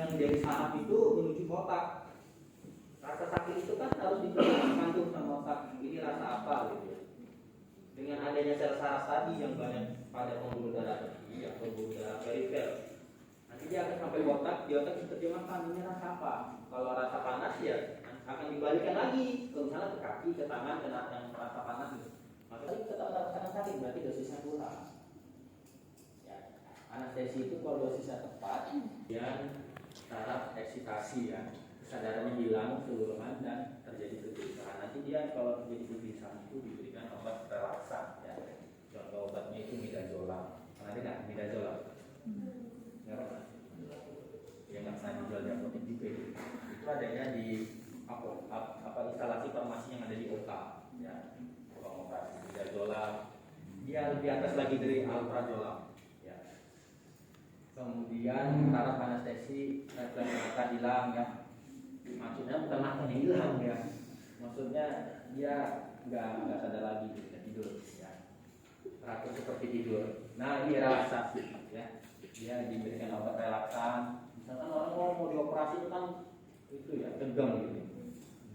yang dari saraf itu menuju ke otak. Rasa sakit itu kan harus diperhatikan tuh sama otak. Ini rasa apa gitu ya. Dengan adanya sel saraf tadi yang banyak pada pembuluh darah, ya pembuluh darah perifer, nanti dia akan sampai otak, di otak diterjemahkan ini rasa apa. Kalau rasa panas ya akan dibalikan lagi ke misalnya ke kaki, ke tangan, ke yang rasa panas gitu. Maka tetap merasakan sakit, berarti dosisnya kurang. Ya, anestesi itu kalau dosisnya tepat, dan taraf eksitasi ya, kesadarannya hilang keseluruhan dan terjadi kegelisahan. Nanti dia kalau terjadi kegelisahan itu diberikan obat relaksan ya. Contoh obatnya itu midazolam. Pernah dengar midazolam? Enggak pernah. Ya nggak pernah dijual di apotek juga. Itu adanya di apa instalasi farmasi yang ada di OTA ya. Obat midazolam. Dia lebih atas lagi dari alprazolam. Kemudian taraf anestesi refleks mata hilang ya. Maksudnya bukan mata yang hilang ya. Maksudnya dia nggak sadar lagi ketika tidur ya. Teratur seperti tidur. Nah ini relaksasi ya. Dia diberikan obat relaksan. Misalkan orang mau dioperasi itu kan itu ya tegang gitu.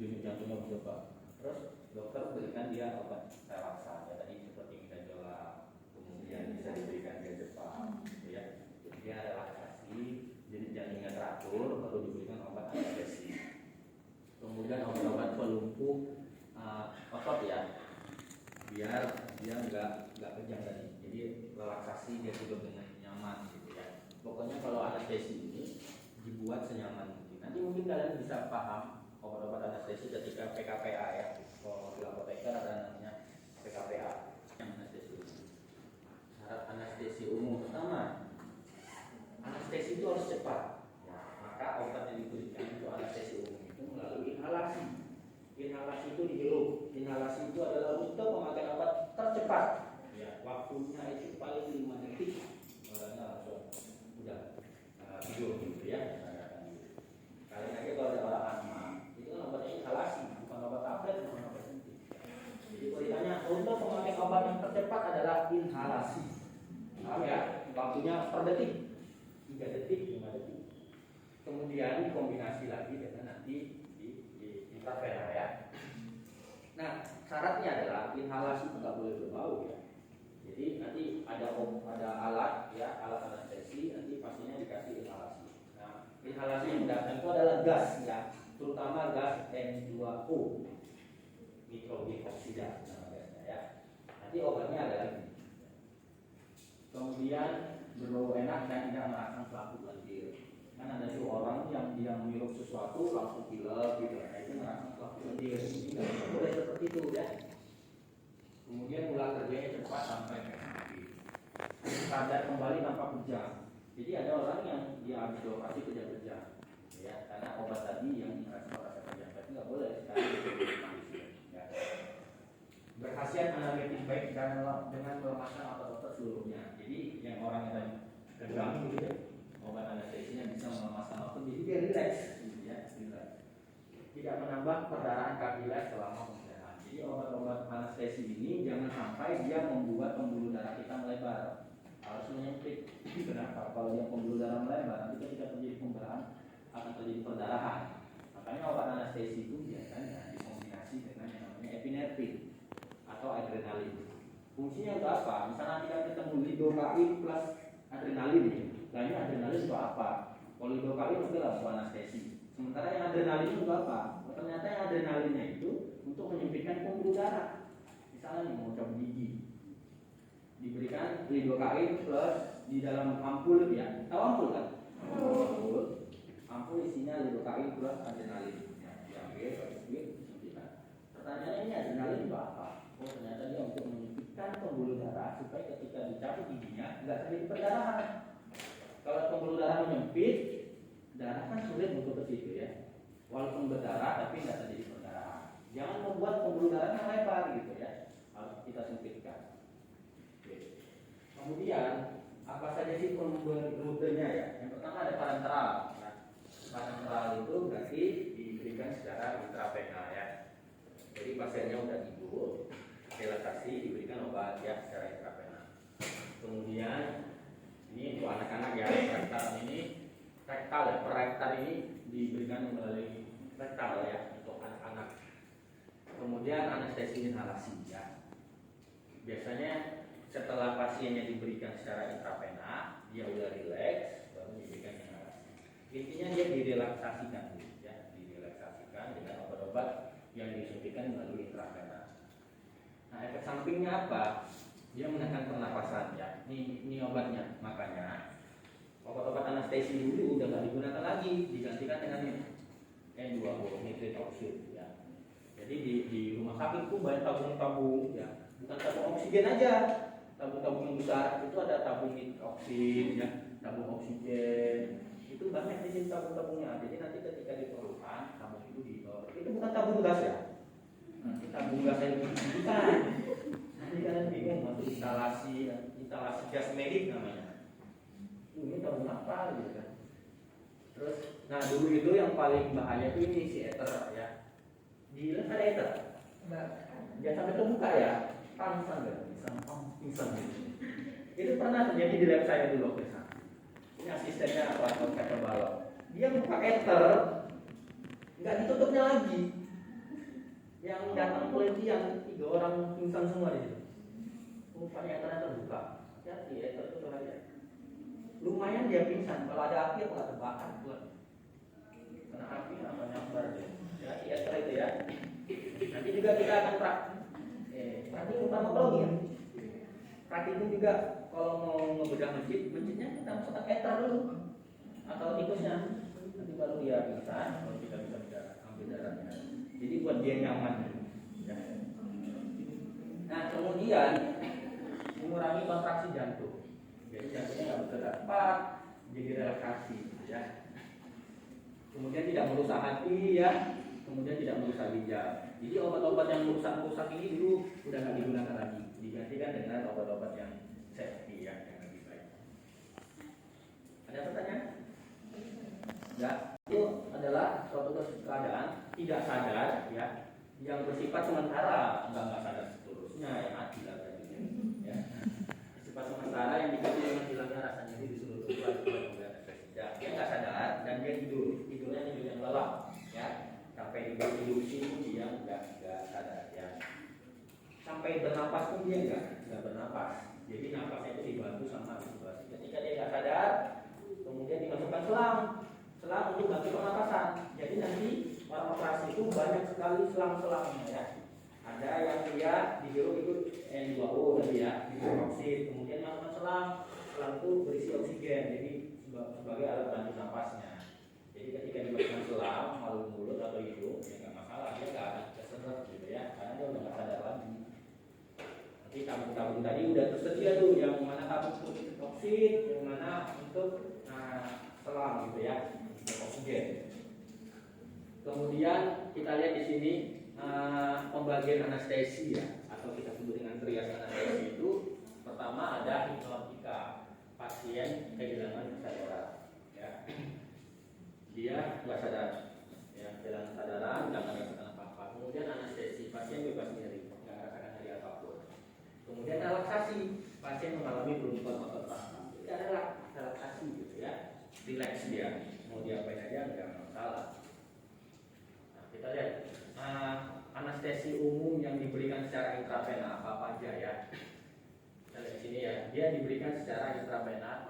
Denyut jantungnya berdebar. Terus dokter berikan dia obat relaksan ya tadi seperti midazolam. Kemudian bisa diberikan diazepam ya. Dia relaksasi, jadi jantungnya teratur, baru diberikan obat anestesi. Kemudian obat-obat pelumpuh otot ya, biar dia nggak kejang tadi. Jadi relaksasi dia tidur dengan nyaman gitu ya. Pokoknya kalau anestesi ini dibuat senyaman mungkin. Nanti mungkin kalian bisa paham obat-obat anestesi ketika PKPA ya. Kalau di apoteker ada namanya PKPA yang anestesi umum. Syarat anestesi umum pertama, anestesi itu harus cepat ya, maka obat yang diberikan itu anestesi umum itu melalui inhalasi. Inhalasi itu dihirup. Inhalasi itu adalah rute pemakaian obat tercepat ya, waktunya itu paling 5 detik orangnya langsung udah tidur gitu ya. Kalian aja kalau ada orang asma itu kan obatnya inhalasi, bukan obat tablet, bukan obat suntik. Jadi kalau ditanya untuk pemakaian obat yang tercepat adalah inhalasi. Paham ya? Waktunya per detik 3 detik, 5 detik. Kemudian dikombinasi lagi dengan nanti di intravena ya. Nah, syaratnya adalah inhalasi itu nggak boleh berbau ya. Jadi nanti ada alat ya, alat anestesi, nanti pastinya dikasih inhalasi. Nah, inhalasi yang datang itu adalah gas ya, terutama gas N2O, nitrogen oksida nama gasnya ya. Nanti obatnya ada lagi. Kemudian berbau enak dan tidak merasakan pelaku lendir. Kan ada tuh orang yang dia menghirup sesuatu langsung pilek gitu, nah itu merasakan pelaku lendir. Tidak boleh seperti itu ya. Kemudian pola kerjanya cepat sampai habis. Sadar kembali tanpa kejang. Jadi ada orang yang dia habis operasi kejang-kejang, ya karena obat tadi yang merasa kejang, tapi nggak boleh sekali ya. Berkhasiat analitik baik dengan melemahkan otot-otot seluruhnya. Jadi yang orang yang tadi tegang gitu ya, obat anestesinya bisa melemahkan otot, jadi dia rileks gitu ya, rileks. Tidak menambah perdarahan kapiler selama pembedahan. Jadi obat-obat anestesi ini jangan sampai dia membuat pembuluh darah kita melebar, harus menyempit. Kenapa? Kalau dia pembuluh darah melebar, nanti ketika terjadi pemberahan akan terjadi perdarahan. Makanya obat anestesi itu biasanya dikombinasi dengan yang namanya epinefrin atau adrenalin. Fungsinya untuk apa? Misalnya kita ketemu lidocain plus adrenalin ya. Nah ini adrenalin untuk apa? Kalau lidocain itu lah untuk anestesi. Sementara yang adrenalin itu untuk apa? Oh, ternyata yang adrenalinnya itu untuk menyempitkan pembuluh darah. Misalnya nih mau cabut gigi, diberikan lidocain plus di dalam ampul ya. Tahu ampul kan? Ampul. Ampul isinya lidocain plus adrenalin. Ya, diambil, disuntikan. Pertanyaannya ini adrenalin untuk apa? Oh ternyata dia untuk menyempitkan pembuluh darah supaya ketika dicabut giginya nggak terjadi perdarahan. Kalau pembuluh darah menyempit, darah kan sulit untuk ke situ ya. Walaupun berdarah tapi nggak terjadi perdarahan. Jangan membuat pembuluh darahnya lebar gitu ya. Harus kita sempitkan. Oke. Kemudian apa saja sih rutenya ya? Yang pertama ada parenteral. Nah, parenteral itu berarti diberikan secara intravena ya. Jadi pasiennya udah tidur, relaksasi diberikan obat ya secara intravena. Kemudian ini untuk anak-anak ya, parenteral ini rektal ya. Per rektal ini diberikan melalui rektal ya untuk anak-anak. Kemudian anestesi inhalasi ya. Biasanya setelah pasiennya diberikan secara intravena, dia udah rileks, baru diberikan inhalasi. Intinya dia direlaksasikan ya, direlaksasikan dengan obat-obat yang disuntikan melalui intravena. Nah, efek sampingnya apa? Dia menekan pernapasan ya. Ini obatnya. Makanya obat-obat anestesi dulu udah nggak digunakan lagi, digantikan dengan N20 nitrit oxide ya. Jadi di rumah sakit tuh banyak tabung-tabung ya, bukan tabung oksigen aja, tabung-tabung yang besar itu ada tabung nitrit oxide ya, tabung oksigen itu banyak di sini tabung-tabungnya. Jadi nanti ketika diperlukan tabung itu bukan tabung gas ya. Nanti tabung gas yang bukan. Nanti kalian bingung masuk instalasi gas medik namanya. Ini tabung apa gitu kan? Terus, nah dulu itu yang paling bahaya itu ini si ether ya. Di lab ada ether. Jangan sampai terbuka ya. Pingsan nggak? Pingsan gitu. Itu pernah terjadi di lab saya dulu waktu itu. Ini asistennya Pak Balok. Dia buka ether, nggak ditutupnya lagi. Yang datang penelitian 3 orang pingsan semua di situ. Rupanya ethernya terbuka. Hati ether itu bahaya. Lumayan dia pingsan. Kalau ada api apa terbakar buat. Kena api apa nyambar dia. Ya, ether itu ya. Nanti juga kita akan praktik farmakologi ya. Praktikum juga kalau mau ngebedah masjidnya kita masukkan ether dulu atau tikusnya. Nanti baru dia pingsan, kalau kita bisa ambil darahnya. Jadi buat dia nyaman. Ya. Nah kemudian mengurangi kontraksi jantung. Jadi jantungnya nggak bergerak cepat, jadi relaksasi. Ya. Kemudian tidak merusak hati ya. Kemudian tidak merusak ginjal. Jadi obat-obat yang merusak ini dulu udah nggak digunakan lagi, digantikan dengan obat-obat yang safety ya, yang lebih baik. Ada pertanyaan? Enggak. Itu adalah suatu keadaan tidak sadar ya, yang bersifat sementara, enggak sadar seterusnya ya mati lah berarti ya. Bersifat sementara yang diganti dengan hilangnya rasa nyeri di seluruh tubuh akibat ya, dia nggak sadar dan dia tidurnya tidur yang lelap ya. Sampai diinduksi pun dia nggak sadar ya. Sampai bernapas pun dia nggak bernapas. Jadi napasnya itu dibantu sama intubasi. Ketika dia nggak sadar, kemudian dimasukkan selang untuk bantu pernapasan. Jadi nanti orang operasi itu banyak sekali selang-selangnya ya. Ada yang dia dihirup itu N2O tadi ya, dihirup oksigen, kemudian masukkan selang itu berisi oksigen. Jadi sebagai alat bantu napasnya. Jadi ketika dimasukkan selang melalui mulut atau hidung, ya nggak masalah, dia nggak akan kesedot gitu ya, karena dia udah nggak sadar lagi. Nanti tabung-tabung tadi udah tersedia tuh, yang mana tabung untuk oksigen, yang mana untuk selang gitu ya, untuk oksigen. Kemudian kita lihat di sini pembagian anestesi ya, atau kita sebut dengan trias anestesi itu. Pertama ada hipnotika, pasien kehilangan kesadaran ya. Dia nggak sadar ya, kehilangan kesadaran, nggak merasakan apa-apa. Kemudian anestesi, pasien bebas nyeri, nggak merasakan nyeri apapun. Kemudian relaksasi, pasien mengalami kelumpuhan otot paha. Itu adalah relaksasi gitu ya, relax dia, mau diapain aja nggak masalah. Nah, kita lihat anestesi umum yang diberikan secara intravena apa aja ya. Kita lihat sini ya, dia diberikan secara intravena,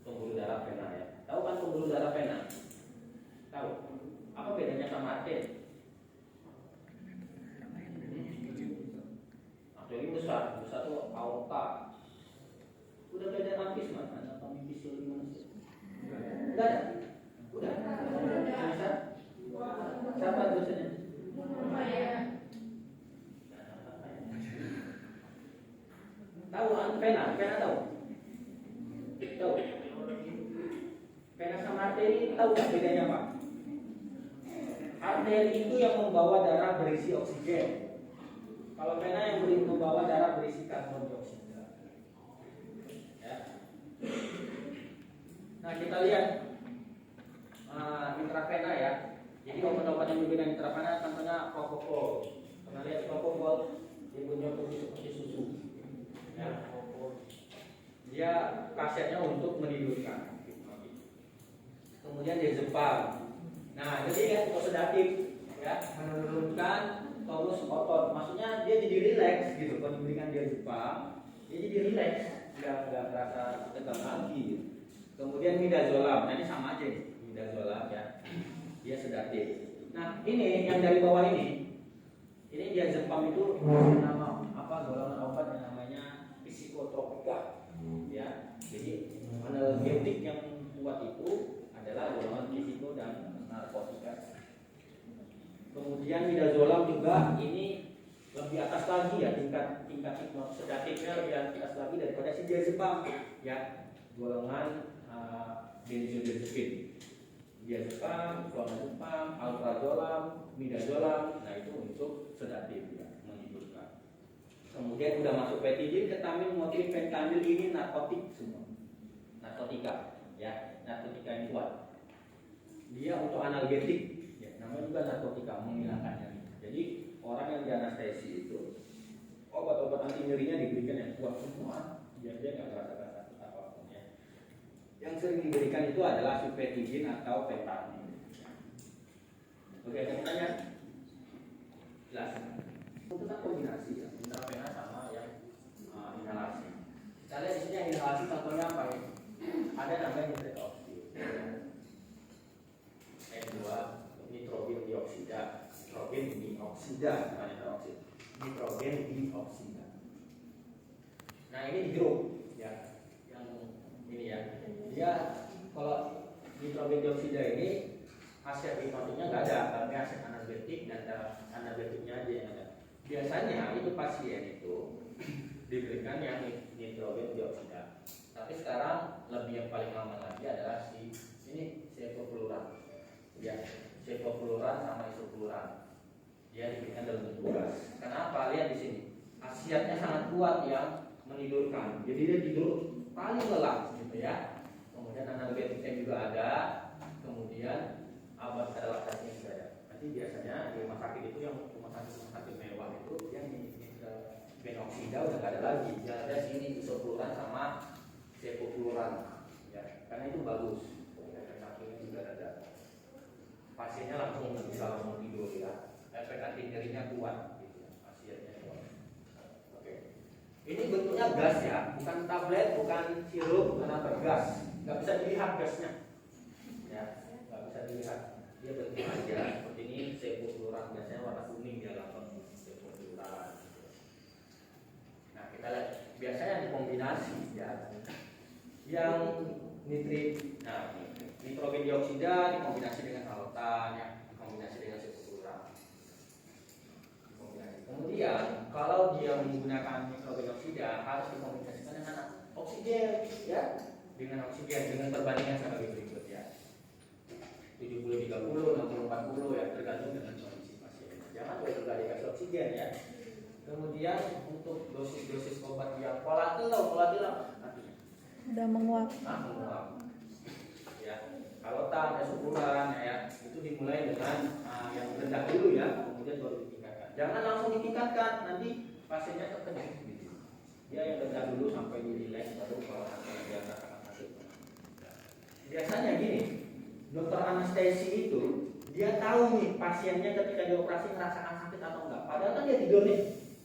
pembuluh darah vena ya. Tahu kan pembuluh darah vena? Tahu? Apa bedanya sama arteri? Arteri besar tuh aorta. Udah beda napis mana? Atau mimpi manusia? Udah ada? Udah? Bisa? Siapa dosennya? Tahu kan? Vena tahu? Tahu? Vena sama arteri tahu nggak bedanya apa? Arteri itu yang membawa darah berisi oksigen. Kalau vena yang membawa darah berisi karbon dioksida. Ya. Nah kita lihat intravena ya. Jadi obat-obat yang diberikan intravena contohnya propofol. Pernah lihat propofol? Dia punya fungsi seperti susu. Ya. Dia khasiatnya untuk menidurkan. kemudian dia Jepang. Nah, jadi ya sedatif ya, menurunkan tonus otot. Maksudnya dia jadi rileks gitu. Kalau diberikan dia Jepang, dia jadi rileks, nggak merasa tegang lagi. Gitu. Kemudian midazolam, nah ini sama aja nih, midazolam ya, dia sedatif. Nah ini yang dari bawah ini dia Jepang itu nama apa golongan obat yang namanya psikotropika, ya. Jadi analgetik yang kuat itu adalah golongan psiko dan narkotika. Kemudian midazolam juga ini lebih atas lagi ya, tingkat sedatifnya lebih atas lagi daripada si diazepam ya, golongan benzodiazepin. Diazepam, clonazepam, alprazolam, midazolam, nah itu untuk sedatif ya, menghidupkan. Kemudian udah masuk petidin, ketamin, motrip, fentanyl, ini narkotik semua, narkotika ya, narkotika yang kuat. Dia untuk analgetik ya, namanya juga narkotika, menghilangkan nyeri. Jadi orang yang dianestesi itu obat-obat anti nyerinya diberikan yang kuat semua, biar dia nggak merasakan sakit apapun ya. Yang sering diberikan itu adalah supetidin atau fentanyl. Oke, ada pertanyaan? Jelas. Itu kan kombinasi ya, intravena sama yang inhalasi. Kita lihat di sini yang inhalasi contohnya apa ya? Ada namanya nitroxid. N2 nitrogen dioksida, nitrogen dioksida, bukan nitroxid. Nitrogen dioksida. Nah ini di grup ya, yang ini ya. Dia kalau nitrogen dioksida ini aset hipnotiknya nggak ada, tapi aset analgetik dan analgetiknya aja yang ada. Biasanya itu pasien itu diberikan yang nitrogen dioksida. Tapi sekarang lebih yang paling aman lagi adalah si ini sevofluran. Ya, sevofluran sama isofluran. Dia diberikan dalam bentuk gas. Kenapa? Lihat di sini. Khasiatnya sangat kuat yang menidurkan. Jadi dia tidur paling lelap gitu ya. Kemudian analgetiknya juga ada. Kemudian obat relaksasinya juga ada. Nanti biasanya di rumah sakit itu yang rumah sakit mewah itu yang benoksida udah nggak ada lagi. Yang ada sini isofluran sama sevofluran. Ya, karena itu bagus. Sampingnya juga ada. Pasiennya langsung bisa langsung tidur ya. Efek anti nyerinya kuat gitu ya. Pasiennya kuat. Oke. Ini bentuknya gas ya, bukan tablet, bukan sirup, bukan apa, gas. Nggak bisa dilihat gasnya. Ya, nggak bisa dilihat. Dia bentuk aja seperti ini, sevofluran, biasanya warna kuning dia langsung sevofluran. Nah, kita lihat biasanya dikombinasi ya. Yang nitrit, nah nitrogen dioksida dikombinasi dengan halotan ya, dikombinasi dengan sevofluran. Kemudian kalau dia menggunakan nitrogen dioksida harus dikombinasikan dengan oksigen ya, dengan oksigen dengan perbandingan sebagai berikut ya. 70-30, 60-40 ya, tergantung dengan kondisi pasien. Jangan berkali-kali kasih oksigen ya. Kemudian untuk dosis-dosis obat yang volatil artinya udah menguap. Menguap. Ya, halotan, esopluran ya, itu dimulai dengan yang rendah dulu ya, kemudian baru ditingkatkan. Jangan langsung ditingkatkan, nanti pasiennya terkejut gitu. Dia yang rendah dulu sampai di rileks, baru kalau nanti dia merasakan sakit. Biasanya gini, dokter anestesi itu dia tahu nih pasiennya ketika dioperasi merasakan sakit atau enggak. Padahal kan dia tidur nih,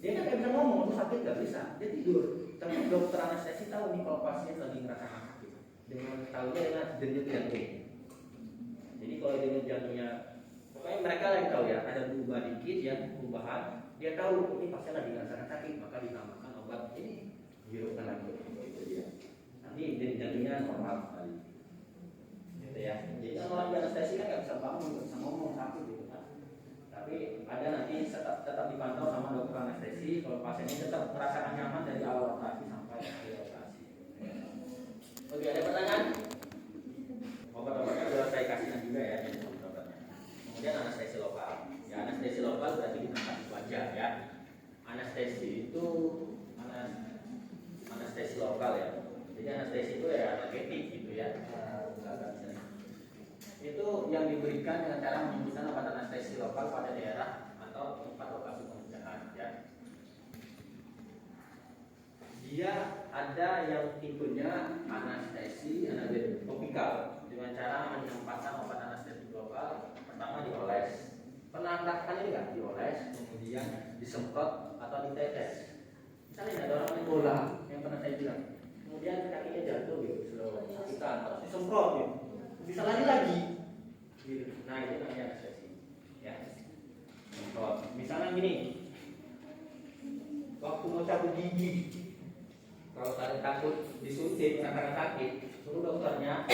dia kan nggak bisa ngomong untuk sakit, nggak bisa, dia tidur. Tapi dokter anestesi tahu nih kalau pasien lagi merasakan sakit. Dengan tahunya dengan denyut jantung. Jadi kalau denyut jantungnya, pokoknya mereka yang tahu ya, ada berubah dikit ya, perubahan, dia tahu ini pasien lagi merasakan sakit, maka dinamakan obat ini dihirupkan lagi. Gitu dia. Nanti denyut jantungnya normal kembali. Gitu ya. Jadi kan orang di anestesi kan nggak bisa bangun, nggak bisa ngomong sakit gitu kan. Tapi ada nanti tetap dipantau sama dokter anestesi kalau pasiennya tetap merasakan nyaman dari awal operasi sampai akhir operasi. Oke, ada pertanyaan? Obat-obatnya sudah saya kasihkan juga ya, jadi obat-obatnya. Kemudian anestesi lokal. Ya, anestesi lokal berarti di tempat itu aja ya. Anestesi itu anestesi lokal ya. Jadi anestesi itu ya analgetik gitu ya. Itu yang diberikan dengan cara menyembunyikan obat anestesi lokal pada daerah atau tempat lokasi pemeriksaan ya. Dia ada yang tipenya anestesi analgetik topikal. dengan cara menempatkan obat anestetik lokal. Pertama dioles. Pernah merasakan ini nggak? Dioles, kemudian disemprot atau ditetes. Misalnya ada orang main bola yang pernah saya bilang, kemudian kakinya jatuh gitu, sakitan, terus disemprot gitu, bisa lagi gitu. Nah itu namanya anestesi, ya. Semprot. Misalnya gini, waktu mau cabut gigi, kalau kalian takut disuntik karena sakit, suruh dokternya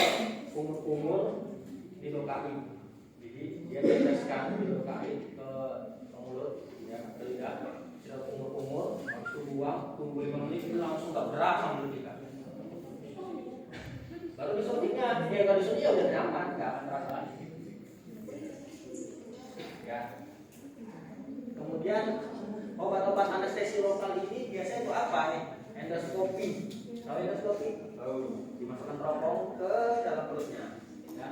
kumur-kumur didokain. Jadi dia teteskan didokain ke mulut, ya, ke lidah. Sudah kumur-kumur, waktu buang, tunggu 5 menit itu langsung gak berasa mulut kita. Baru disuntiknya, kalau disuntik ya udah nyaman, gak akan terasa lagi. Ya. Kemudian obat-obat anestesi lokal ini biasanya itu apa nih? Endoskopi. Tahu endoskopi? Tahu. Dimasukkan teropong ke dalam perutnya. Ya.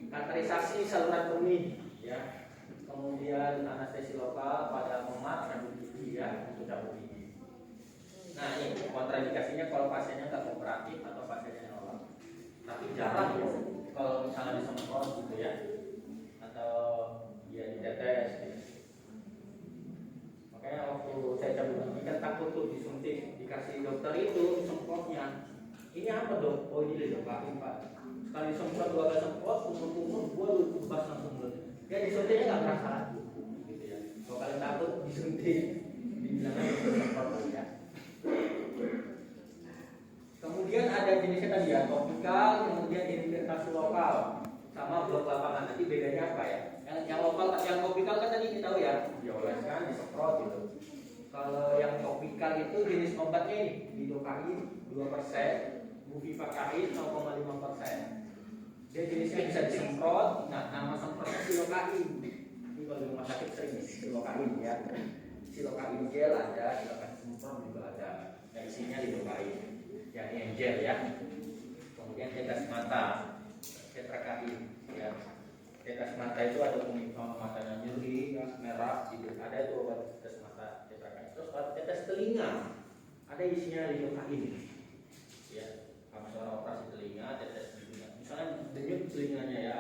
Katerisasi saluran kemih. Ya. Kemudian anestesi lokal pada memar cabut gigi, ya, untuk cabut gigi. Nah ini kontraindikasinya kalau pasiennya nggak kooperatif atau pasiennya nolak. Tapi jarang ya kalau misalnya disemprot gitu ya, atau ya ditetes. Gitu. Makanya waktu saya cabut gigi kan takut tuh disuntik, dikasih dokter itu semprotnya. Ini apa dok? Oh ini lidocaine pak. Sekali semprot, 2 kali semprot, kumur-kumur, gua bebas langsung mulut. Ya disuntiknya nggak terasa lagi, gitu ya. Kalau kalian takut disuntik, dibilangnya semprot ya. Kemudian ada jenisnya tadi ya, topikal, kemudian infiltrasi lokal, sama blok lapangan. Nanti bedanya apa ya? Yang lokal, yang topikal kan tadi kita tahu ya, dioleskan, disemprot gitu. Kalau yang topikal itu jenis obatnya ini, lidocaine 2%, bupivacaine 0,5%. Dia jenisnya bisa disemprot. Nah, nama semprotnya silokain. Ini kalau di rumah sakit sering silokain ya. Silokain gel ada, silokain semprot juga ada. Yang isinya lidocaine. Yang ini gel ya. Kemudian tetes mata, tetrakain ya. Tetes mata itu ada penyimpangan matanya nyeri, merah, gitu. Ada itu obat tetes mata, tetrakain. Terus obat tetes telinga, ada isinya lidocaine. Ya, habis orang operasi telinga, tetes misalnya denyut telinganya ya,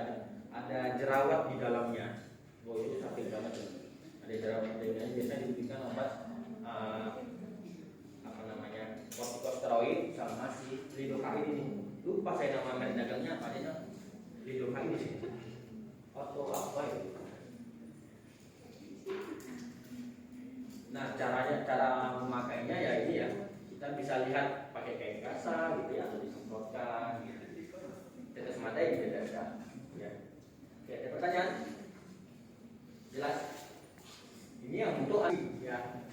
ada jerawat di dalamnya. Oh itu sakit banget tuh. Ada jerawat di telinganya, biasanya diberikan obat apa namanya, kortikosteroid sama si lidocaine ini. Lupa saya nama merek dagangnya apa aja, lidocaine di sini. Atau apa itu? Nah cara memakainya ya ini ya, kita bisa lihat pakai kain basah gitu ya, atau disemprotkan gitu. Tetes mata yang didedaskan ya. Oke, ada pertanyaan? Jelas? Ini yang untuk ya.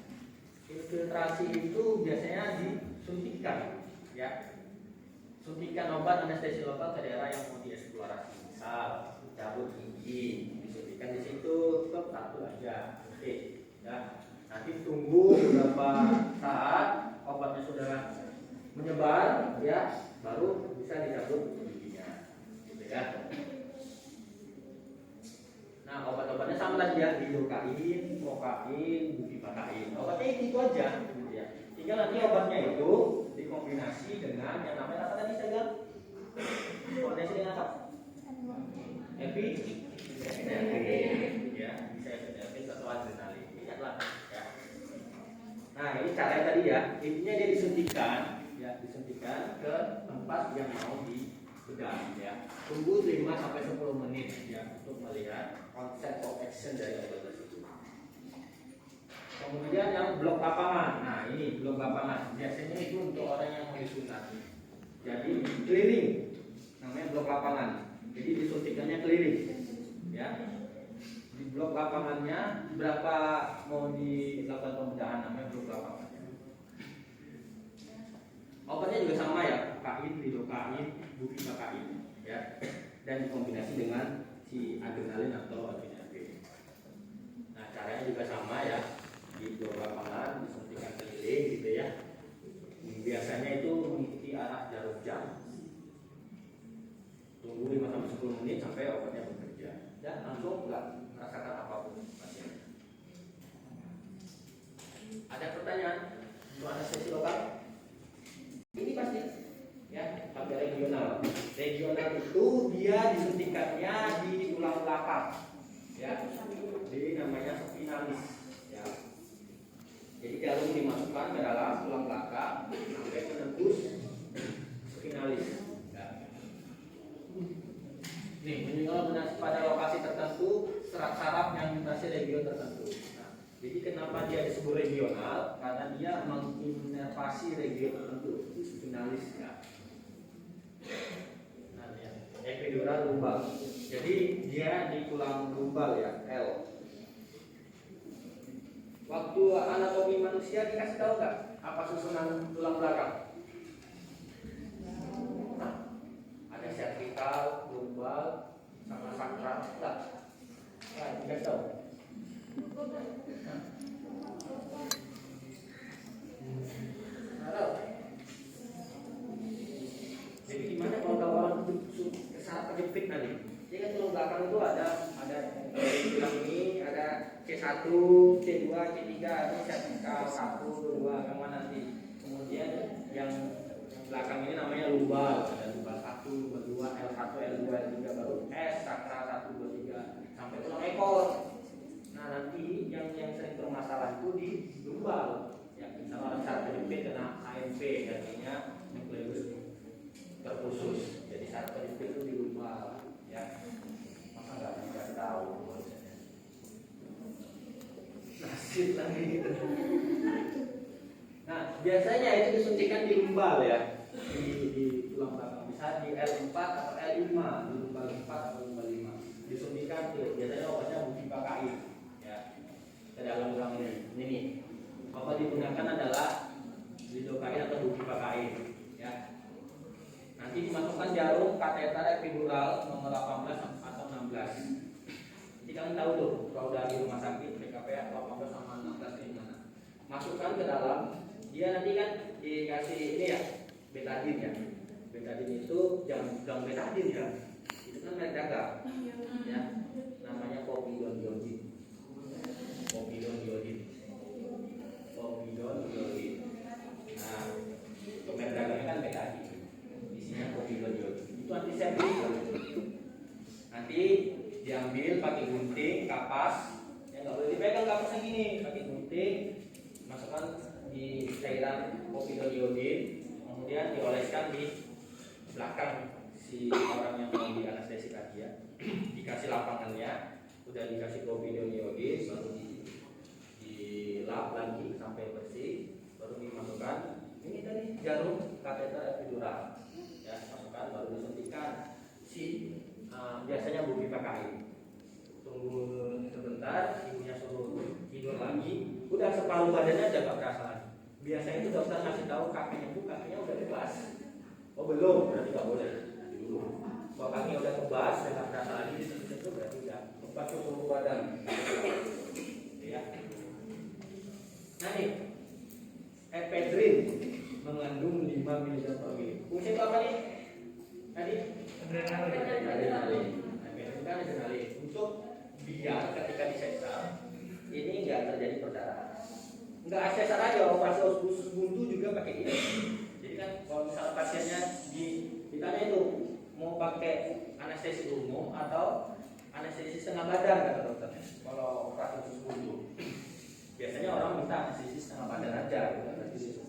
Infiltrasi itu biasanya disuntikan ya. Suntikan obat anestesi lokal ke daerah yang mau dieksplorasi. Misal cabut gigi, disuntikan di situ, tetap satu aja. Oke, ya. Nanti tunggu beberapa saat obatnya sudah menyebar ya, baru bisa dicabut giginya. Ya. Nah obat-obatnya sama tadi ya, lidocaine, procaine, bupivacaine. Obatnya itu aja, gitu ya. Tinggal nanti obatnya itu dikombinasi dengan yang namanya apa tadi saya bilang? Kombinasi dengan apa? Epi, ya, bisa epinefrin atau adrenalin. Ingatlah, ya. Nah ini caranya tadi ya, intinya dia disuntikan, ya, disuntikan ke tempat yang mau di bedah ya. Tunggu 5 sampai 10 menit ya untuk melihat onset of action dari obat tersebut. Kemudian yang blok lapangan. Nah, ini blok lapangan. Biasanya itu untuk orang yang mau disunat. Jadi keliling. Namanya blok lapangan. Jadi disuntikannya keliling. Ya. Di blok lapangannya berapa mau dilakukan pembedahan, namanya blok lapangannya. Obatnya juga sama ya, kain, lidocaine, bupivacaine ya, dan dikombinasi dengan si adrenalin atau epinefrin. Nah caranya juga sama ya, di blok lapangan disuntikan keliling gitu ya. Biasanya itu mengikuti arah jarum jam. Tunggu 5 sampai 10 menit sampai obatnya bekerja. Dan langsung nggak merasakan apapun pasiennya. Ada pertanyaan untuk anestesi lokal? Ini pasti Ya, sampai regional. Regional itu dia disuntikannya di tulang belakang, ya, jadi namanya spinalis. Ya. Jadi jarum dimasukkan ke dalam tulang belakang sampai menembus spinalis. Ya. Nih, meninggal pada lokasi tertentu, serat saraf yang melintasi region tertentu. Nah, jadi kenapa dia disebut regional? Karena dia menginervasi region tertentu, spinalis. Ya. Nah, ya. Epidural lumbal. Jadi dia di tulang lumbal ya, L. Waktu anatomi manusia dikasih tahu nggak apa susunan tulang belakang? Nah, ada cervical, lumbal, sama sakral. Nah, dikasih tahu. Nah, jadi gimana kalau orang saat kejepit tadi? Jadi kan tulang belakang itu ada tulang ini, ada C1, C2, C3, ini cervical 1, 2, yang mana nanti. Kemudian yang belakang ini namanya lumbal, ada lumbal 1, lumbal 2, L1, L2, L3, baru S, sakral 1, 2, 3 sampai tulang ekor. Nah, nanti yang sering bermasalah itu di lumbal. Ya, misalnya orang saat kejepit kena AMP, artinya nukleus terkhusus. Jadi saat kejepit itu di lumbal, ya. Masa nggak tahu? Nasib lagi gitu. Nah, biasanya itu disuntikan di lumbal ya, di tulang belakang. Bisa di L4 atau L5, di lumbal 4 atau lumbal 5. Disuntikan biasanya obatnya bukipakain ya. Ke dalam tulang ini. Ini nih. Obat digunakan adalah lidokain atau bukipakain ya. Nanti dimasukkan jarum kateter epidural nomor 18 atau 16. Jadi kalian tahu tuh kalau dari rumah sakit PKP 18 sama 16 ini mana. Masukkan ke dalam, dia nanti kan dikasih ini ya, betadin ya. Betadin itu jangan betadin ya. Itu kan merek dagang. Ya. Namanya povidone iodin. Povidone iodin. Povidone iodin. Nah, merek dagangnya kan betadin. Isinya povidone iodin. Itu antiseptik. Nanti diambil pakai gunting, kapas, ya nggak boleh dipegang kapasnya gini, pakai gunting, masukkan di cairan povidone iodin, kemudian dioleskan di belakang si orang yang mau di anestesi tadi ya, dikasih lapangannya, udah dikasih povidone iodin, baru dilap lagi sampai bersih, baru dimasukkan ini tadi jarum kateter epidural, ya masukkan, baru disuntikan si biasanya bukipakain. Tunggu sebentar, ibunya suruh tidur lagi, udah separuh badannya aja gak berasa lagi. Biasanya itu dokter ngasih tahu kakinya udah bebas. Oh belum, berarti gak boleh dulu. Kalau kakinya udah bebas, udah gak berasa lagi, itu berarti udah bebas seluruh badan. Ya. Nah nih, ephedrine mengandung 5 mg per mili. Fungsi itu apa nih? Tadi adrenalin. Untuk biar ketika disesar ini nggak terjadi perdarahan. Nggak sesar aja, operasi khusus buntu juga pakai ini. Jadi kan kalau misalnya pasiennya ditanya itu mau pakai anestesi umum atau anestesi setengah badan kata dokternya. Kalau operasi khusus buntu, biasanya orang minta anestesi setengah badan aja, gitu.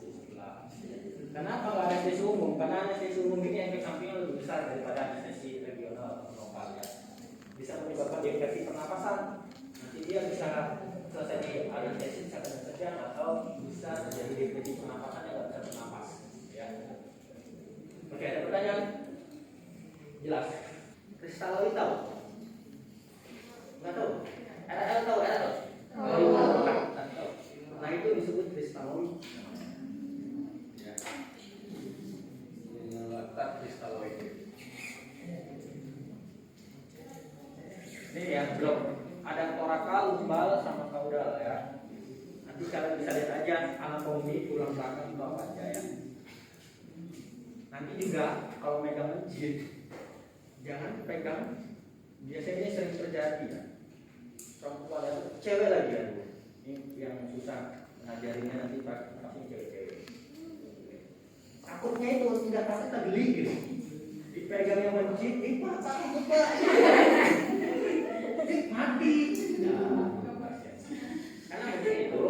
Kenapa kalau anestesi umum? Karena anestesi umum ini efek sampingnya lebih besar daripada anestesi regional lokal ya. Bisa menyebabkan infeksi pernapasan. Nanti dia bisa selesai di anestesi bisa kena kejang atau bisa terjadi infeksi pernapasan yang nggak bisa bernapas. Ya. Oke, ada pertanyaan? Jelas. Kristaloid tahu? Nggak tahu? RL tahu? Tahu. Nah itu disebut kristaloid. Kristaloid. Ini ya blok. Ada torakal, lumbal, sama kaudal ya. Nanti kalian bisa lihat aja anatomi tulang belakang itu apa aja ya. Nanti juga kalau megang mencit, jangan pegang. Biasanya ini sering terjadi ya. Perempuan itu cewek lagi ya. Ini yang susah ngajarinya nanti pasti cewek-cewek. Takutnya itu tidak pasti tergeli gitu. Dipegang yang mencit, pak sakit pak. Mati. Nah, karena itu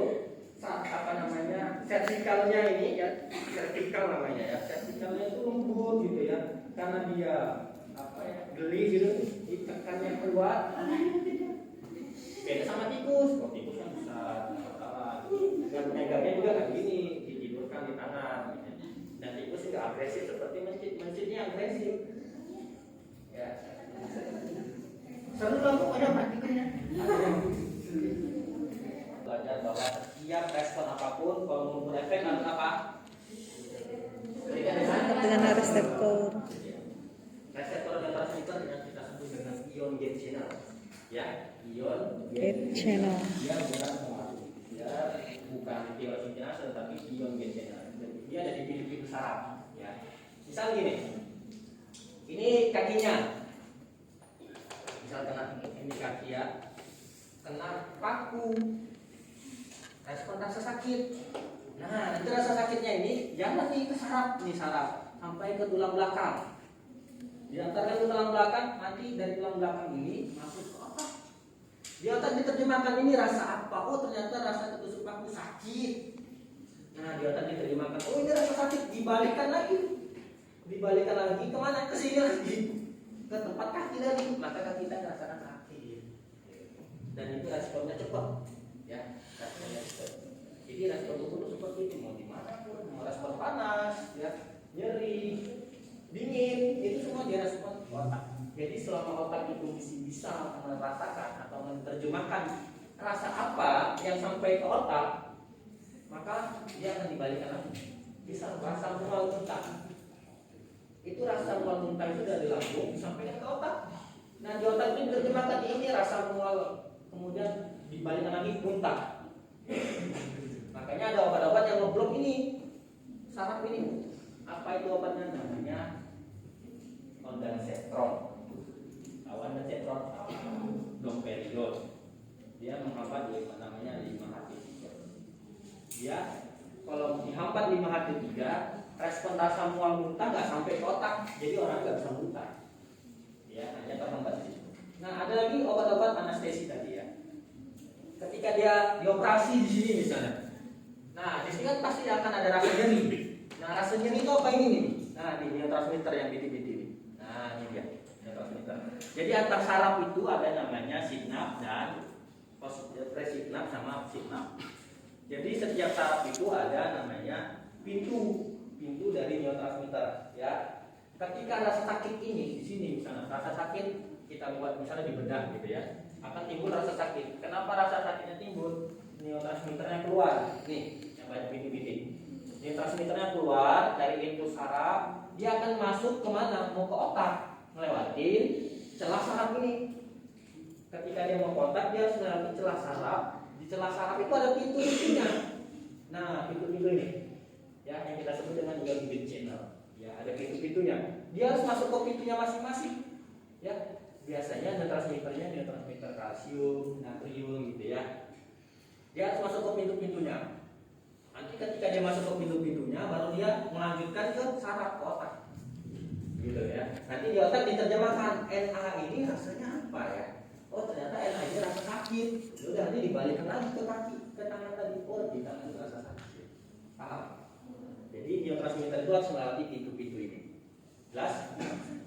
saat apa namanya vertikalnya ini ya, vertikal namanya ya, vertikalnya itu lembut gitu ya, karena dia apa ya geli gitu, ditekannya kuat. Beda sama tikus, kalau tikus kan bisa dan megangnya juga kayak gini, ditidurkan di tangan. Dan tikus juga agresif seperti mencitnya agresif. Ya. Seru lah pokoknya praktikannya. Belajar bahwa setiap respon apapun kalau mengukur efek harus apa? Dengan reseptor. Reseptor neurotransmitter yang kita sebut dengan ion gate channel. Ya, ion Gate channel. Dia bukan pengaruh. Dia bukan neurotransmitter tetapi ion gate channel. Jadi dia ada di pintu-pintu saraf. Ya. Misal gini, ini kakinya. Misal kena ini kaki ya, kena paku. Respon rasa sakit. Nah, itu rasa sakitnya ini jangan nih ke saraf, nih saraf sampai ke tulang belakang. Diantarkan ke tulang belakang, nanti dari tulang belakang ini masuk ke otak. Di otak diterjemahkan ini rasa apa? Oh, ternyata rasa ketusuk paku sakit. Nah, di otak diterjemahkan, oh ini rasa sakit, dibalikan lagi. Dibalikan lagi kemana? Ke sini lagi. Ke tempat kaki lagi, maka kaki kita merasakan sakit. Dan itu responnya cepat. Ya. Jadi respon tubuh itu seperti itu, mau dimanapun, mau respon panas, ya, nyeri, dingin, itu semua dia respon otak. Jadi selama otak itu bisa merasakan atau menerjemahkan rasa apa yang sampai ke otak, maka dia akan dibalikkan lagi. Bisa rasa mual muntah. Itu rasa mual muntah itu dari lambung sampai ke otak. Nah di otak ini diterjemahkan ini rasa mual, kemudian dibalikkan lagi muntah. Makanya ada obat-obat yang ngeblok ini saraf ini. Apa itu obatnya? Namanya ondansetron. Ondansetron, domperidone. Dia menghambat namanya 5-HT3. Dia kalau dihambat 5-HT3, respon rasa mual muntah nggak sampai ke otak, jadi orang nggak bisa muntah. Ya, hanya terhambat di situ. Nah, ada lagi obat-obat anestesi tadi ya. Ketika dia dioperasi di sini misalnya, nah di sini kan pasti akan ada rasa nyeri. Nah rasa nyeri itu apa ini nih? Nah ini neurotransmitter yang biti-biti ini. Nah ini dia neurotransmitter. Jadi antar saraf itu ada namanya sinap dan presinap sama sinap. Jadi setiap saraf itu ada namanya pintu dari neurotransmitter. Ya. Ketika rasa sakit ini di sini misalnya rasa sakit kita buat misalnya di bedah gitu ya. Akan timbul rasa sakit. Kenapa rasa sakitnya timbul? Neurotransmitternya keluar. Nih, yang banyak bintik-bintik. Neurotransmitternya keluar dari input saraf, dia akan masuk kemana? Mau ke otak, ngelewatin celah saraf ini. Ketika dia mau ke otak, dia harus melewati celah saraf. Di celah saraf itu ada pintu-pintunya. Nah, pintu-pintu ini, ya, yang kita sebut dengan ion gate channel. Ya, ada pintu-pintunya. Dia harus masuk ke pintunya masing-masing. Ya. Biasanya neurotransmitter kalsium, natrium gitu ya. Dia harus masuk ke pintu-pintunya. Nanti ketika dia masuk ke pintu-pintunya, baru dia melanjutkan ke saraf otak. Gitu ya. Nanti di otak diterjemahkan NA ini rasanya apa ya? Oh ternyata NA ini rasa sakit. Udah nanti dibalikkan lagi ke kaki, ke tangan tadi. Oh di tangan itu rasa sakit. Paham? Jadi neurotransmitter itu harus melewati pintu-pintu ini. Jelas?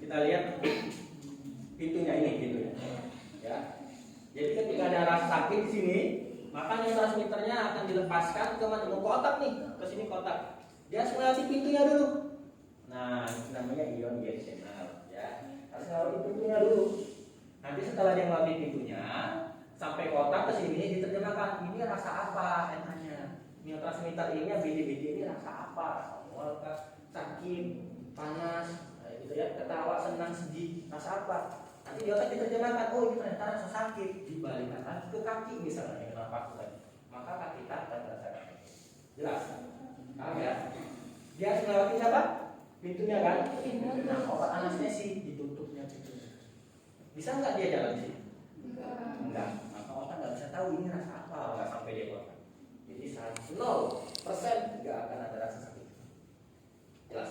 Kita lihat pintunya ini, pintunya. Ya. Jadi ketika ada rasa sakit di sini, maka neurotransmitternya akan dilepaskan ke mana? Ke otak nih, ke sini ke otak. Dia harus melewati pintunya dulu. Nah, itu namanya ion gate channel. Ya, harus melewati pintunya dulu. Nanti setelah dia melewati pintunya, sampai ke otak ke sini diterjemahkan. Ini rasa apa? NA-nya. Neurotransmitter ini, BD-BD ini rasa apa? Rasa mual, sakit, panas, gitu ya. Ketawa, senang, sedih, rasa apa? Nanti di otak diterjemahkan, oh ini ternyata rasa sakit, dibalikkan lagi ke kaki misalnya, kenapa aku tadi, maka kaki kita akan terasa sakit. Jelas? Paham ya? Dia harus melewati siapa? Pintunya kan? Nah, obat anestesi ditutupnya pintunya. Bisa nggak dia jalan sih? Enggak. Maka otak nggak bisa tahu ini rasa apa, nggak sampai dia otak. Jadi 0% nggak akan ada rasa sakit. Jelas?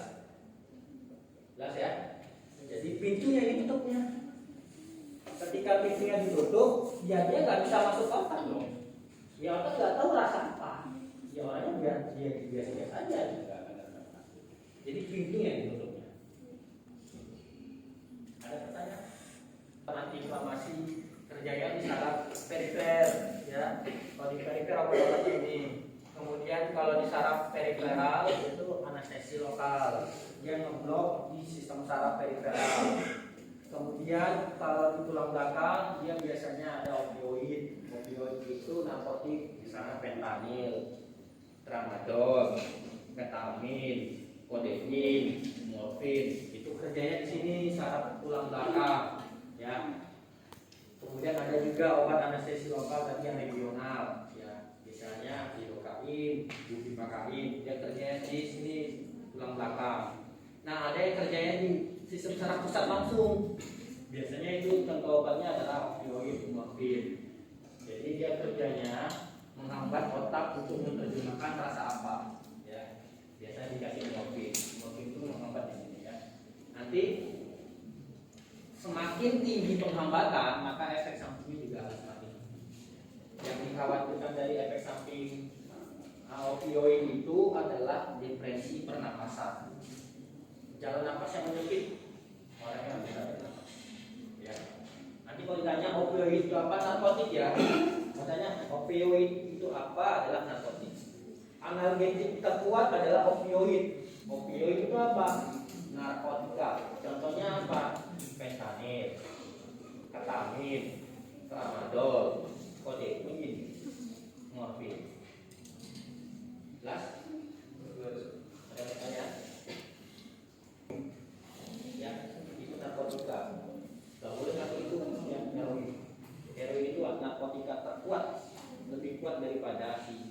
pintunya ditutup, ya dia nggak bisa masuk otak dong. Ya otak nggak tahu rasa apa. Ya orangnya biasa-biasa aja. Jadi pintunya ditutupnya. Ada pertanyaan? Antiinflamasi kerjanya di saraf perifer, ya. Kalau di perifer apa ini? Kemudian kalau di saraf periferal itu anestesi lokal, dia ngeblok di sistem saraf periferal. Kemudian kalau di tulang belakang dia biasanya ada opioid. Opioid itu narkotik, misalnya fentanyl, tramadol, ketamin, kodein, morfin. Itu kerjanya di sini saraf tulang belakang, ya. Kemudian ada juga obat anestesi lokal tadi yang regional, ya. Misalnya lidocain, bupivacain, dia kerjanya di sini tulang belakang. Nah, ada yang kerjanya di sistem saraf pusat langsung. Biasanya itu contoh obatnya adalah opioid, morfin. Jadi dia kerjanya menghambat otak untuk menerjemahkan rasa apa, ya. Biasanya dikasih morfin. Morfin itu menghambat di sini, ya. Nanti semakin tinggi penghambatan, maka efek sampingnya juga harus semakin tinggi. Yang dikhawatirkan dari efek samping opioid itu adalah depresi pernapasan. Jalan napas yang menyempit, orangnya nggak bisa bernapas. Ya. Nanti kalau ditanya opioid itu apa, narkotik ya. Katanya opioid itu apa, adalah narkotik. Analgetik terkuat adalah opioid. Opioid itu apa? Narkotika. Contohnya apa? Fentanyl, ketamin, tramadol, kodein, morfin. Jelas? Ada pertanyaan? Ya, itu narkotika. Gak boleh satu itu yang heroin. Heroin itu narkotika terkuat, lebih kuat daripada si